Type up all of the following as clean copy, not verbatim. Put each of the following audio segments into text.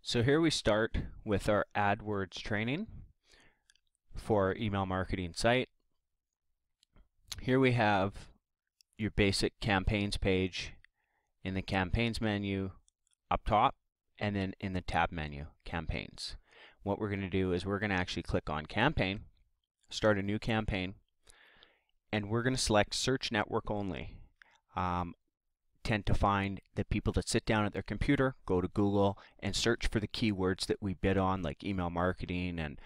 So here we start with our AdWords training for our email marketing site. Here we have your basic campaigns page in the campaigns menu up top, and then in the tab menu, campaigns. What we're going to do is we're going to actually click on campaign, start a new campaign, and we're going to select search network only. Tend to find that people that sit down at their computer, go to Google and search for the keywords that we bid on, like email marketing and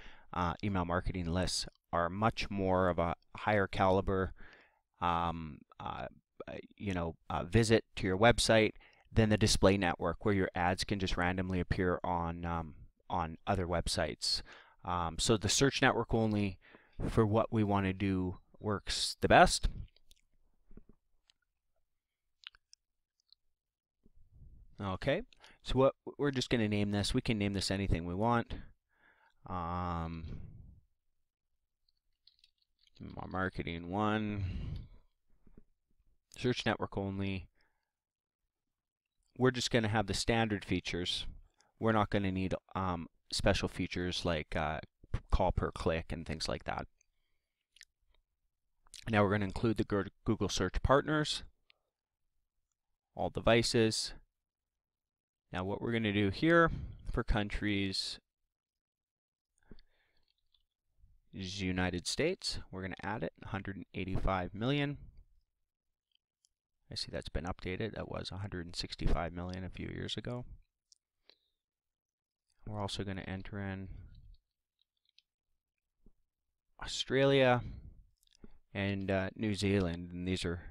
email marketing lists, are much more of a higher caliber visit to your website than the display network, where your ads can just randomly appear on other websites. So the search network only for what we want to do works the best. Okay, so what we're just going to name this. We can name this anything we want. Marketing 1, search network only. We're just going to have the standard features. We're not going to need special features like call per click and things like that. Now we're going to include the Google search partners, all devices. Now what we're going to do here for countries is United States. We're going to add it, 185 million. I see that's been updated. That was 165 million a few years ago. We're also going to enter in Australia and New Zealand, and these are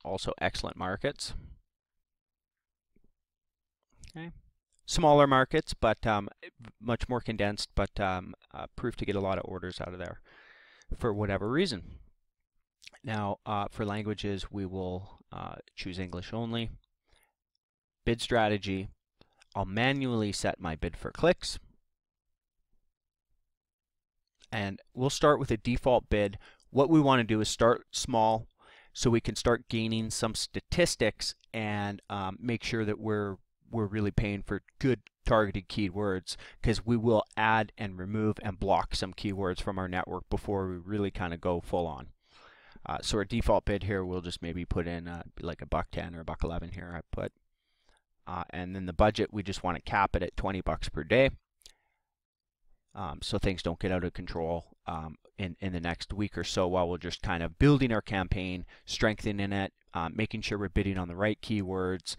also excellent markets. Okay. Smaller markets, but much more condensed, but proof to get a lot of orders out of there for whatever reason. Now, for languages, we will choose English only. Bid strategy, I'll manually set my bid for clicks. And we'll start with a default bid. What we want to do is start small so we can start gaining some statistics and make sure that we're really paying for good targeted keywords, because we will add and remove and block some keywords from our network before we really kind of go full on. So our default bid here, we'll just maybe put in like $1.10 or $1.11 here. I put, and then the budget, we just want to cap it at $20 per day, so things don't get out of control in the next week or so, while we're just kind of building our campaign, strengthening it, making sure we're bidding on the right keywords,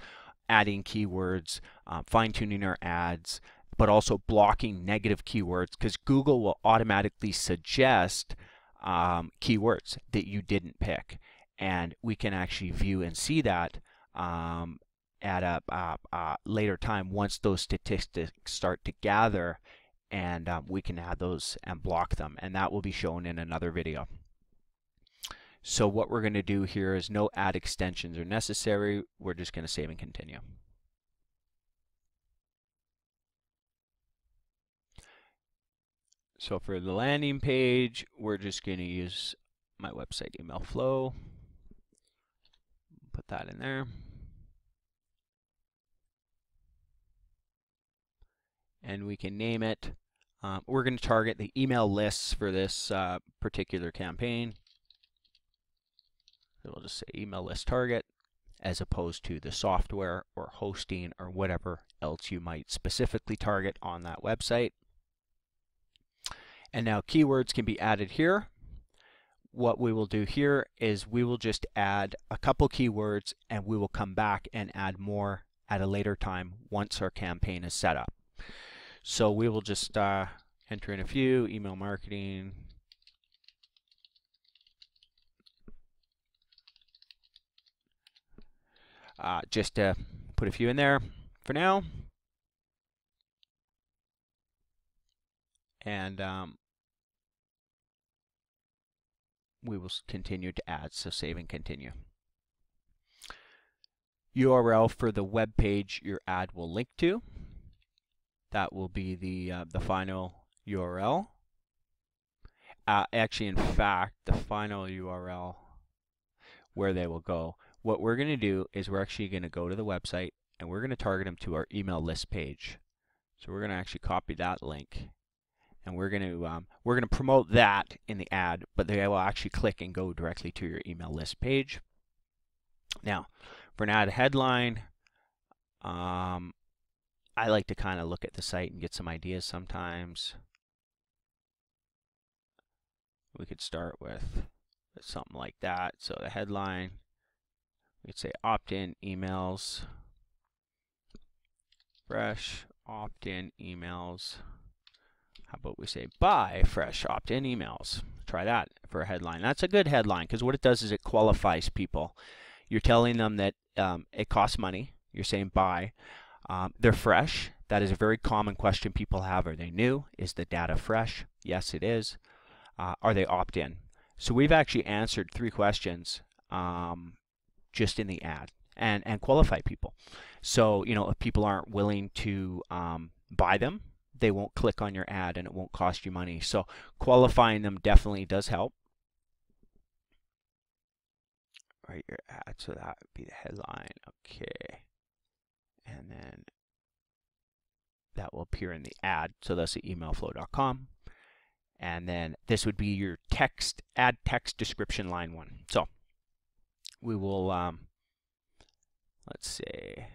adding keywords, fine-tuning our ads, but also blocking negative keywords, because Google will automatically suggest keywords that you didn't pick, and we can actually view and see that at a later time once those statistics start to gather, and we can add those and block them, and that will be shown in another video. So what we're going to do here is no ad extensions are necessary. We're just going to save and continue. So for the landing page, we're just going to use my website email flow. Put that in there. And we can name it. We're going to target the email lists for this particular campaign. So we'll just say email list target, as opposed to the software or hosting or whatever else you might specifically target on that website. And now keywords can be added here. What we will do here is we will just add a couple keywords, and we will come back and add more at a later time once our campaign is set up. So we will just enter in a few: email marketing, just to put a few in there for now. And we will continue to add, so save and continue. URL for the web page your ad will link to. That will be the final URL. Actually, in fact, the final URL where they will go. What we're going to do is we're actually going to go to the website, and we're going to target them to our email list page. So we're going to actually copy that link, and we're going to promote that in the ad, but they will actually click and go directly to your email list page. Now, for an ad headline, I like to kind of look at the site and get some ideas sometimes. We could start with something like that. So the headline, we could say opt-in emails, fresh opt-in emails. How about we say buy fresh opt-in emails? Try that for a headline. That's a good headline because what it does is it qualifies people. You're telling them that it costs money. You're saying buy. They're fresh. That is a very common question people have. Are they new? Is the data fresh? Yes, it is. Are they opt-in? So we've actually answered 3 questions just in the ad and qualify people. So, you know, if people aren't willing to buy them, they won't click on your ad and it won't cost you money. So qualifying them definitely does help. Write your ad, so that would be the headline. Okay. And then that will appear in the ad. So that's the emailflow.com. And then this would be your text, add text description line 1. So we will, let's see.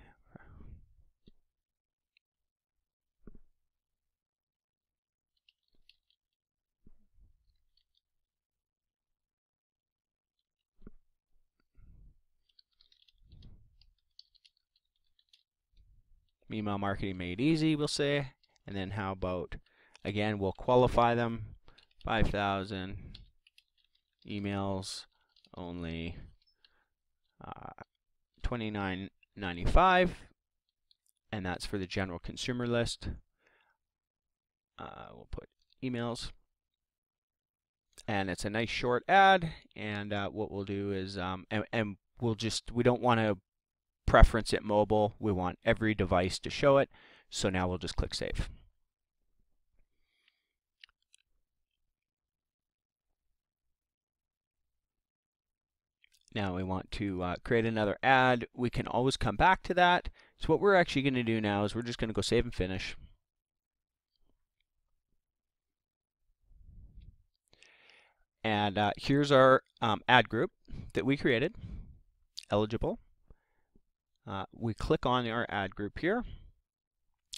Email marketing made easy, we'll say. And then how about, again, we'll qualify them. 5,000 emails, only $29.95, and that's for the general consumer list. We'll put emails, and it's a nice short ad. And what we'll do is, and we don't want to preference it mobile. We want every device to show it. So now we'll just click save. Now we want to create another ad. We can always come back to that. So what we're actually going to do now is we're just going to go save and finish. And here's our ad group that we created, eligible. We click on our ad group here.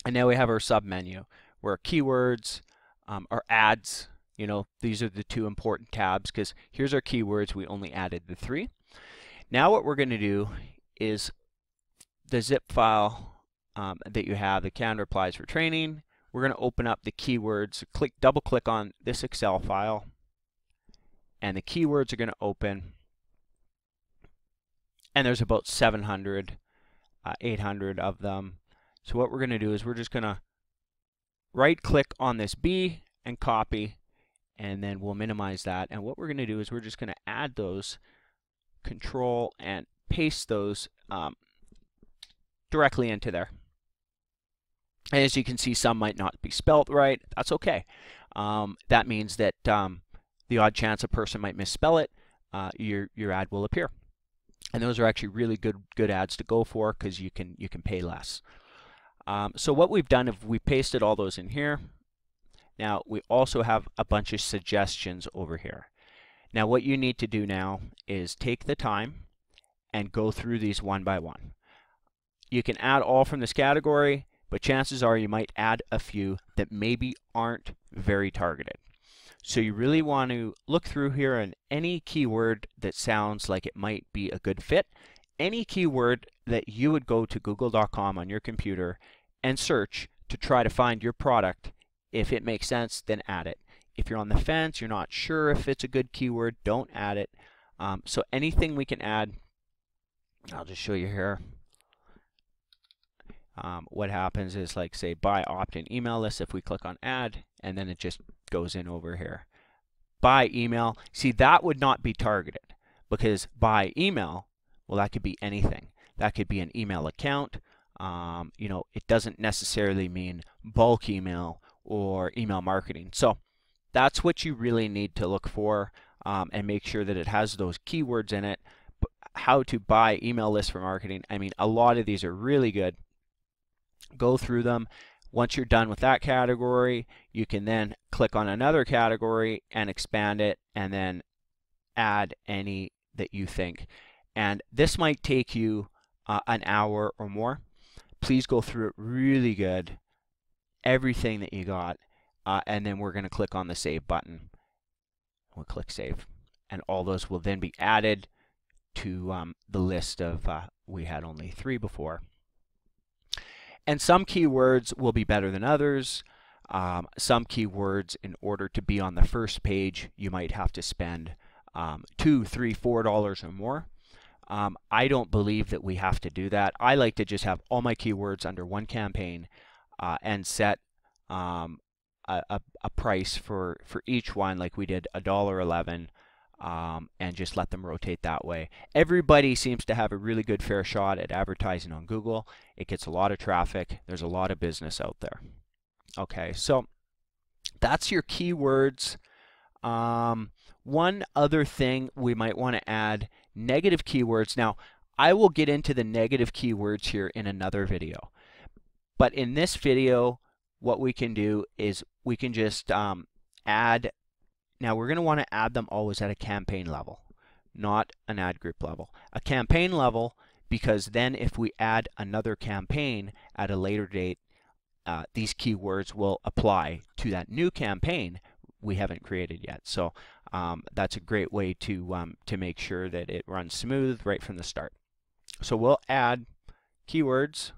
And now we have our sub menu where keywords, our ads, you know, these are the 2 important tabs because here's our keywords. We only added the 3. Now what we're going to do is the zip file that you have, the canned replies for training, we're going to open up the keywords, double click on this Excel file, and the keywords are going to open, and there's about 700, 800 of them. So what we're going to do is we're just going to right click on this B and copy, and then we'll minimize that. And what we're going to do is we're just going to add those, control and paste those directly into there. And as you can see, some might not be spelt right. That's okay. That means that the odd chance a person might misspell it, your ad will appear. And those are actually really good ads to go for because you can pay less. So what we've done is we pasted all those in here. Now we also have a bunch of suggestions over here. Now what you need to do now is take the time and go through these one by one. You can add all from this category, but chances are you might add a few that maybe aren't very targeted. So you really want to look through here and any keyword that sounds like it might be a good fit, any keyword that you would go to google.com on your computer and search to try to find your product. If it makes sense, then add it. If you're on the fence, you're not sure if it's a good keyword, don't add it. So anything we can add, I'll just show you here. What happens is, like, say buy opt-in email list. If we click on add, and then it just goes in over here. Buy email. See, that would not be targeted because buy email, well, that could be anything. That could be an email account. You know, it doesn't necessarily mean bulk email or email marketing. So that's what you really need to look for and make sure that it has those keywords in it. how to buy email lists for marketing. I mean, a lot of these are really good. Go through them. Once you're done with that category, you can then click on another category and expand it, and then add any that you think. And this might take you an hour or more. Please go through it really good, everything that you got, and then we're going to click on the save button. We'll click save, and all those will then be added to the list of, we had only 3 before. And some keywords will be better than others. Some keywords, in order to be on the first page, you might have to spend $2, $3, $4 or more. I don't believe that we have to do that. I like to just have all my keywords under one campaign and set a price for each one, like we did $1.11, and just let them rotate that way. Everybody seems to have a really good fair shot at advertising on Google. It gets a lot of traffic. There's a lot of business out there. Okay, so that's your keywords. One other thing we might want to add, negative keywords. Now, I will get into the negative keywords here in another video. But in this video, what we can do is we can just add. Now, we're going to want to add them always at a campaign level, not an ad group level. A campaign level, because then if we add another campaign at a later date, these keywords will apply to that new campaign we haven't created yet. So that's a great way to make sure that it runs smooth right from the start. So we'll add keywords,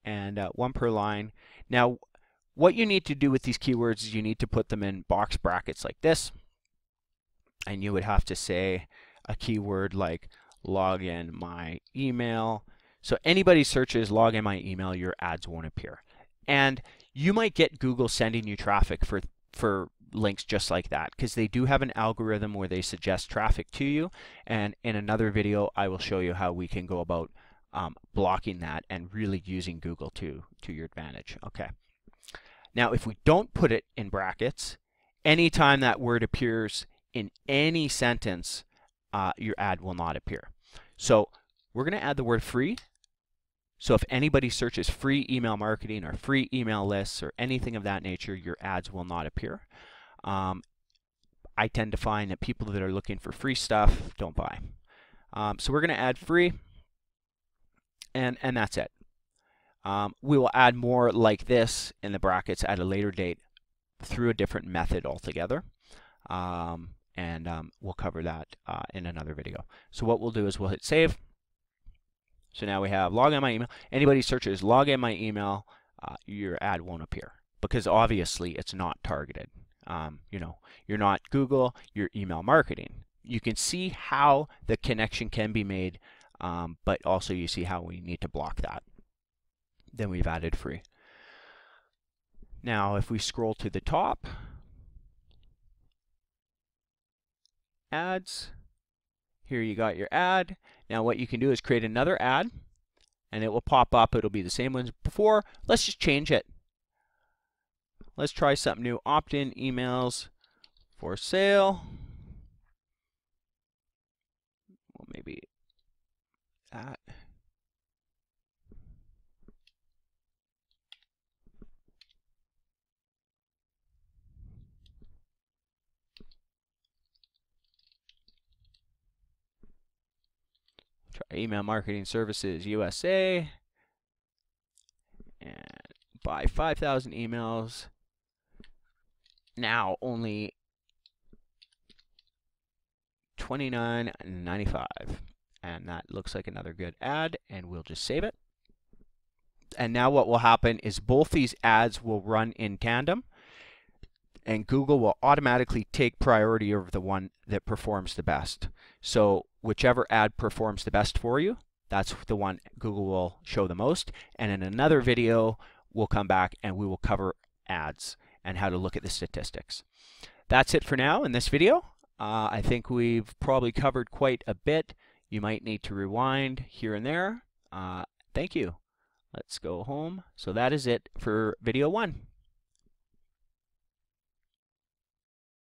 and 1 per line. Now, what you need to do with these keywords is you need to put them in box brackets like this, and you would have to say a keyword like log in my email. So anybody searches log in my email, your ads won't appear. And you might get Google sending you traffic for links just like that, because they do have an algorithm where they suggest traffic to you. And in another video, I will show you how we can go about blocking that and really using Google to your advantage. Okay. Now, if we don't put it in brackets, anytime that word appears in any sentence, your ad will not appear. So we're going to add the word free. So if anybody searches free email marketing or free email lists or anything of that nature, your ads will not appear. I tend to find that people that are looking for free stuff don't buy. So we're going to add free, and that's it. We will add more like this in the brackets at a later date through a different method altogether. And we'll cover that in another video. So what we'll do is we'll hit save. So now we have log in my email. Anybody searches log in my email, your ad won't appear because obviously it's not targeted. You know, you're not Google, you're email marketing. You can see how the connection can be made, but also you see how we need to block that. Then we've added free. Now if we scroll to the top, ads, here you got your ad. Now what you can do is create another ad and it will pop up. It'll be the same ones before. Let's just change it. Let's try something new. Opt-in emails for sale. Well, maybe that. Try email marketing services USA and buy 5,000 emails. Now only $29.95, and that looks like another good ad, and we'll just save it. And now what will happen is both these ads will run in tandem, and Google will automatically take priority over the one that performs the best. So whichever ad performs the best for you, that's the one Google will show the most. And in another video, we'll come back and we will cover ads and how to look at the statistics. That's it for now in this video. I think we've probably covered quite a bit. You might need to rewind here and there. Thank you. Let's go home. So that is it for video 1.